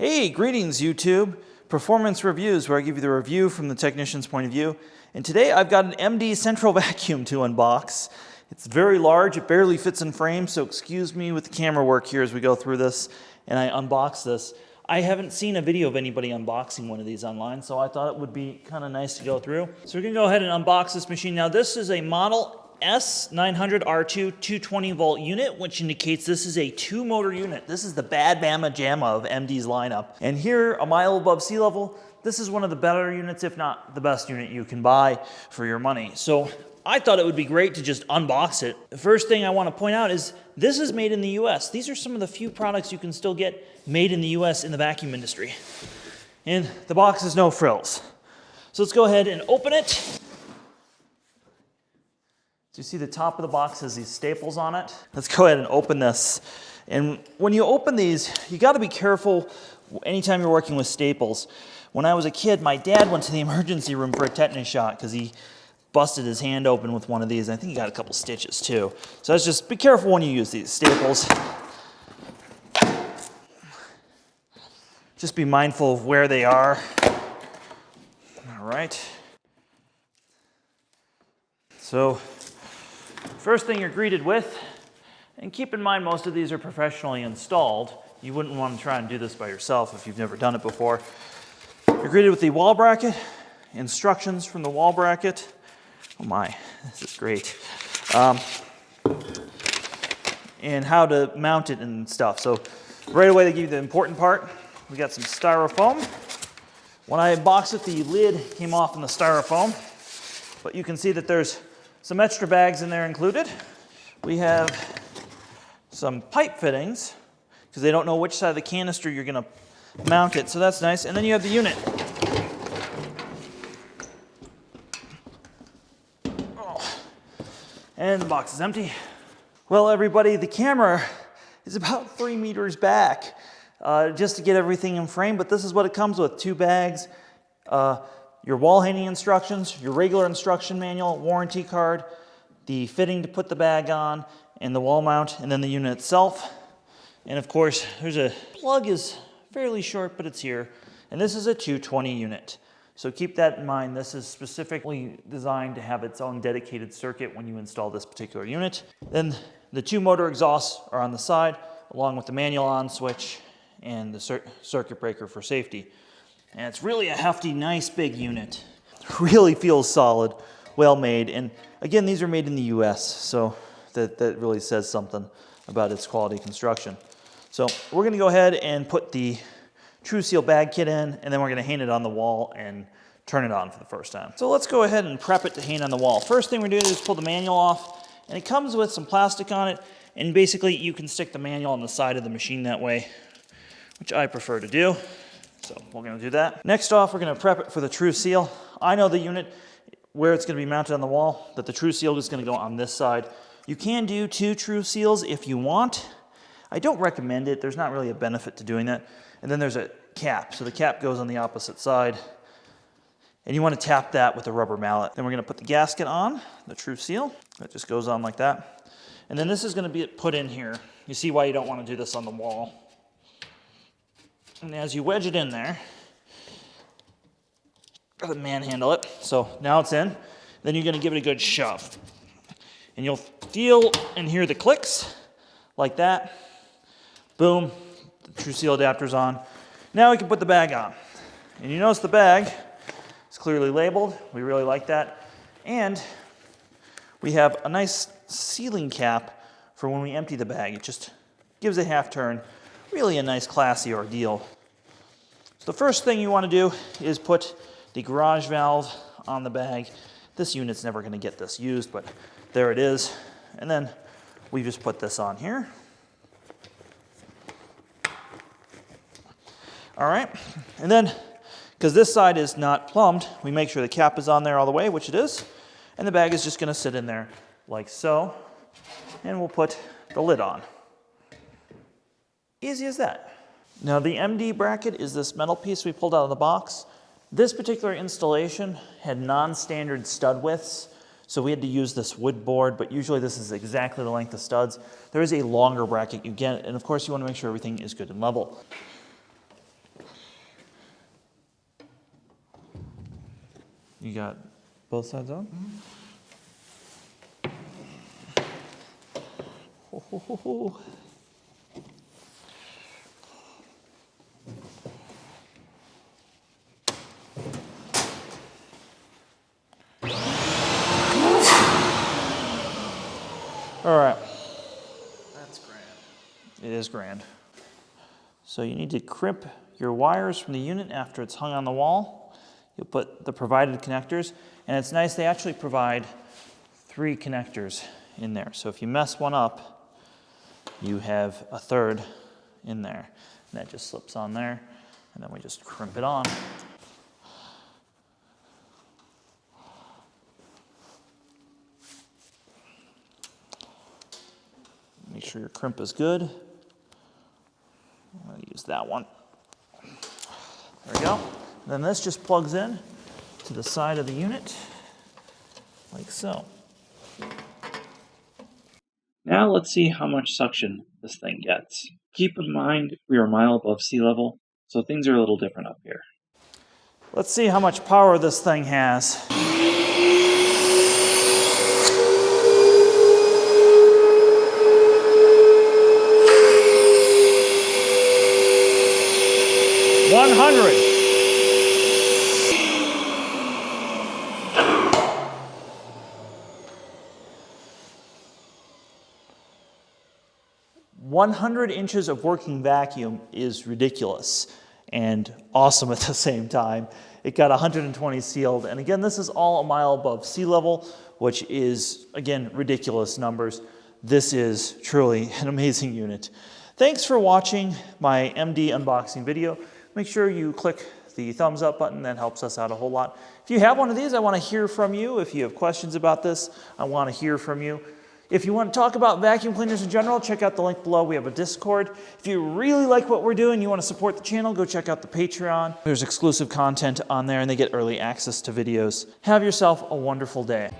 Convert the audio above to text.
Hey, greetings YouTube. Performance reviews, where I give you the review from the technician's point of view. And today I've got an MD central vacuum to unbox. It's very large, it barely fits in frame, so excuse me with the camera work here as we go through this and I unbox this. I haven't seen a video of anybody unboxing one of these online, so I thought it would be kind of nice to go through. So we're gonna go ahead and unbox this machine. Now this is a model S900R 220 volt unit, which indicates this is a 2-motor unit. This is the bad bama jamma of MD's lineup. And here, a mile above sea level, this is one of the better units, if not the best unit you can buy for your money. So I thought it would be great to just unbox it. The first thing I want to point out is this is made in the US. These are some of the few products you can still get made in the US in the vacuum industry. And the box is no frills. So let's go ahead and open it. So you see the top of the box has these staples on it. Let's go ahead and open this. And when you open these, you got to be careful anytime you're working with staples. When I was a kid, my dad went to the emergency room for a tetanus shot because he busted his hand open with one of these. I think he got a couple stitches too. So let's just be careful when you use these staples. Just be mindful of where they are. All right. So first thing you're greeted with, and keep in mind most of these are professionally installed. You wouldn't want to try and do this by yourself if you've never done it before. You're greeted with the wall bracket, instructions from the wall bracket. Oh my, this is great. And how to mount it and stuff. So right away they give you the important part. We got some styrofoam. When I unboxed it, the lid came off in the styrofoam, but you can see that there's some extra bags in there included. We have some pipe fittings, because they don't know which side of the canister you're gonna mount it, so that's nice. And then you have the unit. Oh. And the box is empty. Well, everybody, the camera is about 3 meters back just to get everything in frame, but this is what it comes with: 2 bags, your wall hanging instructions, your regular instruction manual, warranty card, the fitting to put the bag on, and the wall mount, and then the unit itself. And of course, there's a plug is fairly short, but it's here. And this is a 220 unit. So keep that in mind. This is specifically designed to have its own dedicated circuit when you install this particular unit. Then the 2 motor exhausts are on the side, along with the manual on switch and the circuit breaker for safety. And it's really a hefty, nice, big unit. Really feels solid, well made. And again, these are made in the US, so that really says something about its quality construction. So we're gonna go ahead and put the True Seal bag kit in, and then we're gonna hang it on the wall and turn it on for the first time. So let's go ahead and prep it to hang on the wall. First thing we're doing is pull the manual off, and it comes with some plastic on it, and basically you can stick the manual on the side of the machine that way, which I prefer to do. So we're gonna do that. Next off, we're gonna prep it for the True Seal. I know the unit where it's gonna be mounted on the wall, that the True Seal is gonna go on this side. You can do 2 True Seals if you want. I don't recommend it. There's not really a benefit to doing that. And then there's a cap. So the cap goes on the opposite side. And you wanna tap that with a rubber mallet. Then we're gonna put the gasket on, the True Seal. That just goes on like that. And then this is gonna be put in here. You see why you don't wanna do this on the wall. And as you wedge it in there, gotta manhandle it. So now it's in. Then you're gonna give it a good shove. And you'll feel and hear the clicks like that. Boom, the True Seal adapter's on. Now we can put the bag on. And you notice the bag is clearly labeled. We really like that. And we have a nice sealing cap for when we empty the bag. It just gives a half turn. Really a nice classy ordeal. So the first thing you want to do is put the garage valve on the bag. This unit's never going to get this used, but there it is. And then we just put this on here. All right, and then, because this side is not plumbed, we make sure the cap is on there all the way, which it is, and the bag is just going to sit in there like so, and we'll put the lid on. Easy as that. Now the MD bracket is this metal piece we pulled out of the box. This particular installation had non-standard stud widths, So we had to use this wood board, but usually this is exactly the length of studs. There is a longer bracket you get, and of course you want to make sure everything is good and level. You got both sides on? Ho, ho, ho, ho. All right. That's grand. It is grand. So you need to crimp your wires from the unit after it's hung on the wall. You'll put the provided connectors, and it's nice they actually provide 3 connectors in there. So if you mess one up, you have a third in there. And that just slips on there, and then we just crimp it on. Make sure your crimp is good. I'm going to use that one. There we go. And then this just plugs in to the side of the unit, like so. Now let's see how much suction this thing gets. Keep in mind we are a mile above sea level, so things are a little different up here. Let's see how much power this thing has. One 100 inches of working vacuum is ridiculous and awesome at the same time. It got 120 sealed, and again, this is all a mile above sea level, which is, again, ridiculous numbers. This is truly an amazing unit. Thanks for watching my MD unboxing video. Make sure you click the thumbs up button. That helps us out a whole lot. If you have one of these, I want to hear from you. If you have questions about this, I want to hear from you. If you want to talk about vacuum cleaners in general, check out the link below. We have a Discord. If you really like what we're doing, you want to support the channel, go check out the Patreon. There's exclusive content on there, and they get early access to videos. Have yourself a wonderful day.